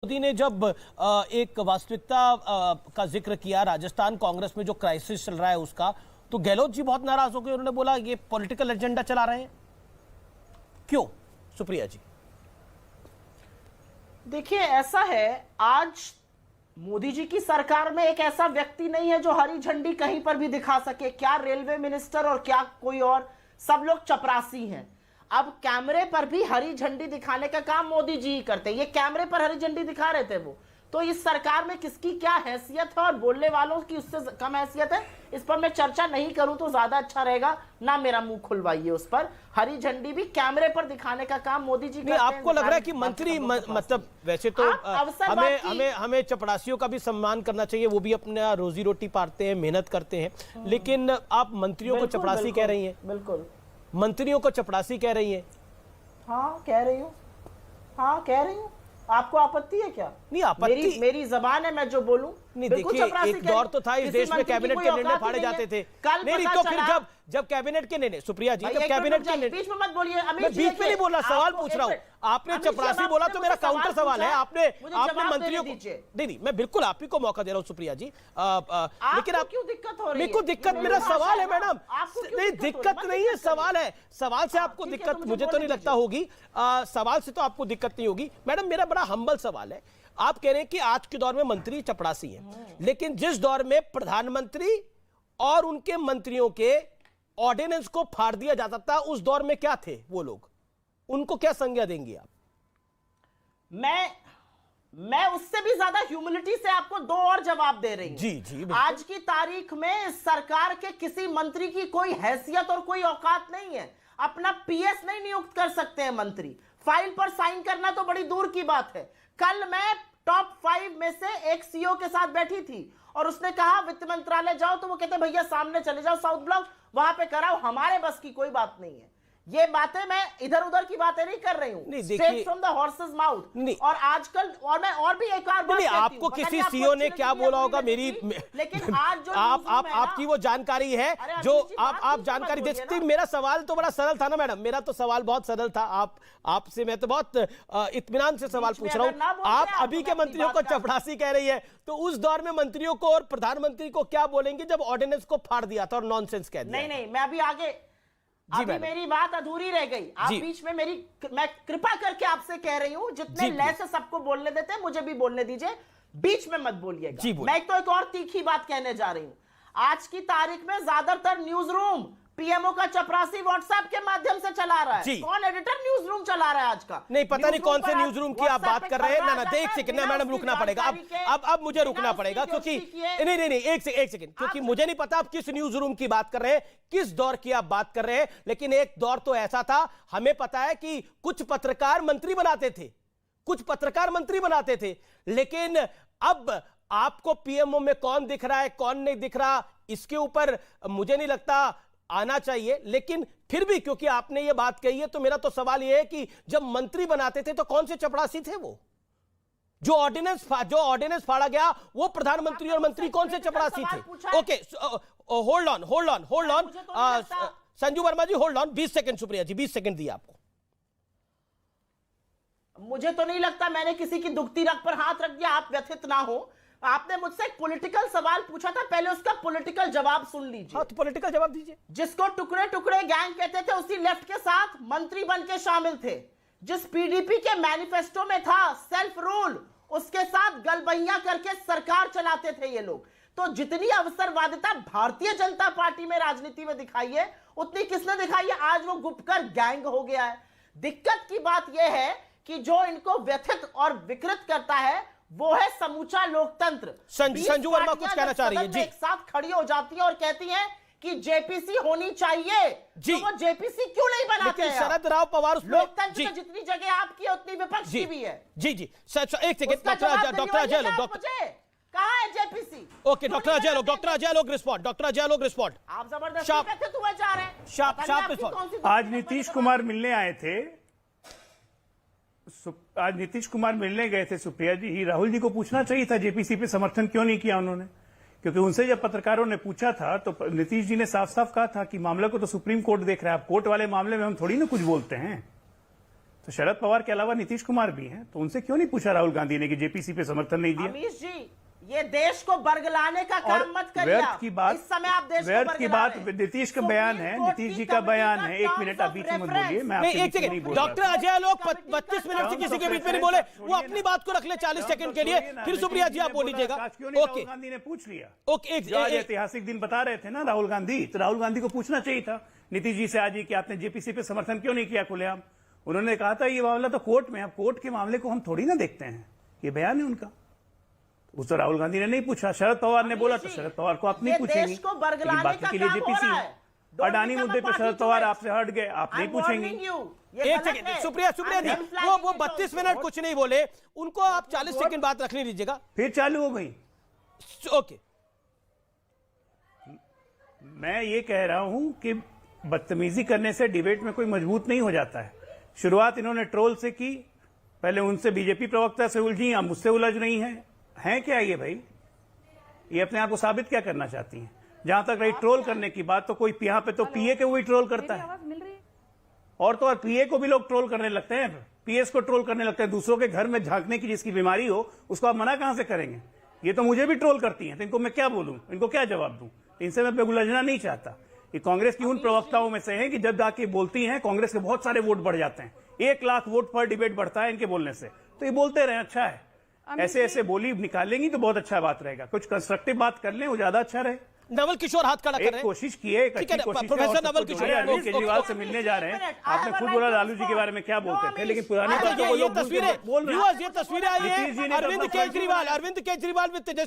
मोदी ने जब एक वास्तविकता का जिक्र किया राजस्थान कांग्रेस में जो क्राइसिस चल रहा है उसका, तो गहलोत जी बहुत नाराज हो गए। उन्होंने बोला ये पॉलिटिकल एजेंडा चला रहे हैं। क्यों सुप्रिया जी? देखिए ऐसा है, आज मोदी जी की सरकार में एक ऐसा व्यक्ति नहीं है जो हरी झंडी कहीं पर भी दिखा सके। क्या रेलवे मिनिस्टर और क्या कोई और, सब लोग चपरासी हैं। अब कैमरे पर भी हरी झंडी दिखाने का काम मोदी जी ही करते हैं। ये कैमरे पर हरी झंडी दिखा रहे थे वो, तो इस सरकार में किसकी क्या हैसियत है और बोलने वालों की उससे कम हैसियत है, इस पर मैं चर्चा नहीं करूं तो ज्यादा अच्छा रहेगा। ना मेरा मुंह खुलवाइए उस पर। हरी झंडी भी कैमरे पर दिखाने का काम मोदी जी करते हैं। आपको लग रहा है कि मंत्री मतलब वैसे तो हमें चपरासियों का भी सम्मान करना चाहिए, वो भी अपना रोजी रोटी पाते हैं, मेहनत करते हैं, लेकिन आप मंत्रियों को चपरासी कह रही हैं। बिल्कुल, मंत्रियों को चपरासी कह रही है। हाँ कह रही हूँ, हाँ कह रही हूँ। आपको आपत्ति है क्या? नहीं आपत्ति, मेरी जबान है, मैं जो बोलूं। नहीं देखिए, एक दौर तो था इस देश में कैबिनेट के निर्णय फाड़े जाते थे। नहीं तो फिर जब कैबिनेट के निर्णय, सुप्रिया जी, जब कैबिनेट के निर्णय, बीच में मत बोलिए। मैं बीच में नहीं बोल रहा, सवाल पूछ रहा हूँ। आपने चपरासी बोला तो मेरा काउंटर सवाल है। आपने मंत्रियों को, नहीं मैं बिल्कुल आप ही को मौका दे रहा हूँ सुप्रिया जी, लेकिन आप क्यों दिक्कत हो रही है? मेरे को दिक्कत, मेरा सवाल है मैडम। नहीं दिक्कत नहीं है, सवाल है। सवाल से आपको दिक्कत मुझे तो नहीं लगता होगी, सवाल से तो आपको दिक्कत नहीं होगी। मैडम मेरा बड़ा हम्बल सवाल है। आप कह रहे हैं कि आज के दौर में मंत्री चपरासी हैं, लेकिन जिस दौर में प्रधानमंत्री और उनके मंत्रियों के ऑर्डिनेंस को फाड़ दिया जाता था, उस दौर में क्या थे वो लोग? उनको क्या संज्ञा देंगे आप? मैं उससे भी ज्यादा ह्यूमिलिटी से आपको दो और जवाब दे रही हूं। जी जी, आज की तारीख में सरकार के किसी मंत्री की कोई हैसियत और कोई औकात नहीं है। अपना पीएस नहीं नियुक्त कर सकते हैं मंत्री। फाइल पर साइन करना तो बड़ी दूर की बात है। कल मैं टॉप 5 में से एक सीईओ के साथ बैठी थी और उसने कहा वित्त मंत्रालय जाओ, तो वो कहते भैया सामने चले जाओ साउथ ब्लॉक, वहां पे कराओ, हमारे बस की कोई बात नहीं है। ये बातें मैं इधर उधर की बातें नहीं कर रही हूं, straight from the horses mouth. और आजकल, और मैं और भी एक और बात, आपको किसी सीईओ ने क्या बोला होगा मेरी, लेकिन आज जो आपकी वो जानकारी है जो आप जानकारी दे सकते हैं। मेरा सवाल तो बड़ा सरल था ना मैडम, मेरा तो सवाल बहुत सरल था। आपसे मैं तो बहुत इत्मीनान से सवाल पूछ रहा हूं। आप अभी के मंत्रियों को चपरासी कह रही है, तो उस दौर में मंत्रियों को और प्रधानमंत्री को क्या बोलेंगे जब ऑर्डिनेंस को फाड़ दिया था और नॉनसेंस कह दिया? नहीं, मैं अभी आगे, अभी मेरी बात अधूरी रह गई। आप बीच में मैं कृपा करके आपसे कह रही हूं, जितने लय से सबको बोलने देते हैं मुझे भी बोलने दीजिए, बीच में मत बोलिएगा। मैं तो एक और तीखी बात कहने जा रही हूं। आज की तारीख में ज्यादातर न्यूज रूम पीएमओ का चपरासी व्हाट्सएप के माध्यम से चला रहा है। कौन एडिटर न्यूज रूम चला रहा है आज का? नहीं पता नहीं कौन से न्यूज रूम की आप बात कर रहे हैं। ना एक सेकंड ना मैडम, रुकना पड़ेगा अब मुझे रुकना पड़ेगा, क्योंकि नहीं एक सेकंड, क्योंकि मुझे नहीं पता आप किस न्यूज रूम की बात कर रहे हैं, किस दौर की आप बात कर रहे हैं। लेकिन एक दौर तो ऐसा था, हमें पता है कि कुछ पत्रकार मंत्री बनाते थे, कुछ पत्रकार मंत्री बनाते थे, लेकिन अब आपको पीएमओ में कौन दिख रहा है कौन नहीं दिख रहा, इसके ऊपर मुझे नहीं लगता आना चाहिए। लेकिन फिर भी क्योंकि आपने ये बात कही है, तो मेरा तो सवाल ये है कि जब मंत्री बनाते थे तो कौन से चपरासी थे वो? जो ऑर्डिनेंस फाड़ा गया वो प्रधानमंत्री और मंत्री कौन से चपरासी थे? Okay, hold on Sanju Verma ji, hold on 20 second. Supriya ji 20 second दिए आपको। मुझे तो नहीं लगता मैंने किसी की दुखती रग पर हाथ रख दिया, आप व्यथित ना हो। आपने मुझसे एक पॉलिटिकल सवाल पूछा था, पहले उसका पॉलिटिकल जवाब सुन लीजिए। हाँ, तो पॉलिटिकल जवाब दीजिए। जिसको टुकड़े टुकड़े गैंग कहते थे, उसी लेफ्ट के साथ मंत्री बन के शामिल थे। जिस पीडीपी के मैनिफेस्टो में था सेल्फ रूल, उसके साथ गलबैया करके सरकार चलाते थे ये लोग। तो जितनी अवसरवादिता भारतीय जनता पार्टी में राजनीति में दिखाई है, उतनी किसने दिखाई है? आज वो गुपकर गैंग हो गया है। दिक्कत की बात यह है कि जो इनको व्यथित और विकृत करता है वो है समूचा लोकतंत्र। संजू वर्मा कुछ कहना चाह रही है जी। एक साथ खड़ी हो जाती है और कहती हैं कि जेपीसी होनी चाहिए जी। तो वो जेपीसी क्यों नहीं बनाते हैं? शरद राव पवार लोकतंत्र में जितनी जगह आपकी है उतनी विपक्ष की भी है। जी एक सेकंड, डॉक्टर अजय लोग कहाँ है जेपीसी? ओके, डॉक्टर अजय लोग रिस्पॉन्ड। आप जबरदस्ती व्यथित हुए जा रहे हैं। आज नीतीश कुमार मिलने आए थे, आज नीतीश कुमार मिलने गए थे सुप्रिया जी। राहुल जी को पूछना चाहिए था जेपीसी पे समर्थन क्यों नहीं किया उन्होंने, क्योंकि उनसे जब पत्रकारों ने पूछा था तो नीतीश जी ने साफ साफ कहा था कि मामले को तो सुप्रीम कोर्ट देख रहा है, आप कोर्ट वाले मामले में हम थोड़ी ना कुछ बोलते हैं। तो शरद पवार के अलावा नीतीश कुमार भी हैं, तो उनसे क्यों नहीं पूछा राहुल गांधी ने कि जेपीसी पे समर्थन नहीं दिया? अमीश जी, ये देश को बरगलाने का काम मत करिए। व्यर्थ की बात, इस समय आप देश व्यर्थ को की बरगला बात रहे हैं। नीतीश का बयान है, सुप्रीम कोर्ट नीतीश की जी का कमेटी बयान का है। एक टर्म्स मिनट, आप ऑफ बीच में मत रेफरेंस। बोलिए, मैं नहीं, आपसे एक बीच में नहीं सेकंड, बोल रहा डॉक्टर था। अजय लोग कमेटी 32 मिनट से का किसी के टर्म्स बीच में नहीं ऑफ बोले, रेफरेंस वो अपनी बात को रख ले 40 सेकंड के लिए, फिर सुप्रिया जी आप बोल लीजिएगा। ओके राहुल गांधी ने पूछ लिया। ओके, जो आज ऐतिहासिक दिन बता रहे थे ना राहुल गांधी, तो राहुल गांधी को पूछना चाहिए था नीतीश जी से आज ही कि आपने जेपीसी पे समर्थन क्यों नहीं किया खुलेआम। उन्होंने कहा था ये मामला तो कोर्ट में, अब कोर्ट के मामले को हम थोड़ी ना देखते हैं, ये बयान है उनका। उस तो राहुल गांधी ने नहीं पूछा, शरद पवार ने बोला तो शरद पवार को आप नहीं ये पूछेंगे। देश को बरगलाने बाकी का के लिए काम हो जेपीसी रहा है। है। अडानी मुद्दे पे शरद पवार आपसे हट गए, आप नहीं पूछेंगे। एक सेकंड, सुप्रिया जी, वो 32 मिनट कुछ नहीं बोले, उनको आप 40 सेकंड बात रखने दीजिएगा। फिर चालू हो गई। ओके, मैं ये कह रहा हूं कि बदतमीजी करने से डिबेट में कोई मजबूत नहीं हो जाता है। शुरुआत इन्होंने ट्रोल से की, पहले उनसे बीजेपी प्रवक्ता से उलझी, अब मुझसे उलझ रही हैं क्या ये भाई? ये अपने आप को साबित क्या करना चाहती हैं? जहां तक रही ट्रोल करने की बात, तो कोई यहाँ पे तो पीए के वही ट्रोल करता है, और तो और पीए को भी लोग ट्रोल करने लगते हैं, पीएस को ट्रोल करने लगते हैं। दूसरों के घर में झांकने की जिसकी बीमारी हो उसको आप मना कहां से करेंगे? ये तो मुझे भी ट्रोल करती हैं, तो इनको मैं क्या बोलूं, इनको क्या जवाब दूं? इनसे मैं उलझना नहीं चाहता। ये कांग्रेस की उन प्रवक्ताओं में से है कि जब जाके बोलती हैं कांग्रेस के बहुत सारे वोट बढ़ जाते हैं, 1 लाख वोट पर डिबेट बढ़ता है इनके बोलने से। तो ये बोलते रहे, अच्छा है, ऐसे ऐसे बोली निकालेंगी तो बहुत अच्छा बात रहेगा। कुछ कंस्ट्रक्टिव बात कर लें, वो ज्यादा अच्छा रहे। नवल किशोर हाथ खड़ा कर रहे एक हैं। कोशिश किए, एक ठीक है, अच्छी कोशिश है। प्रोफेसर नवल किशोर, अरविंद केजरीवाल से मिलने जा रहे हैं। आपने खुद बोला लालू जी के बारे में क्या बोलते थे, लेकिन पुरानी ये तस्वीरें बोल रहे हैं। ये तस्वीरें आई नीतीश जी हैं ने तो अरविंद अपना केजरीवाल विद तेजस्वी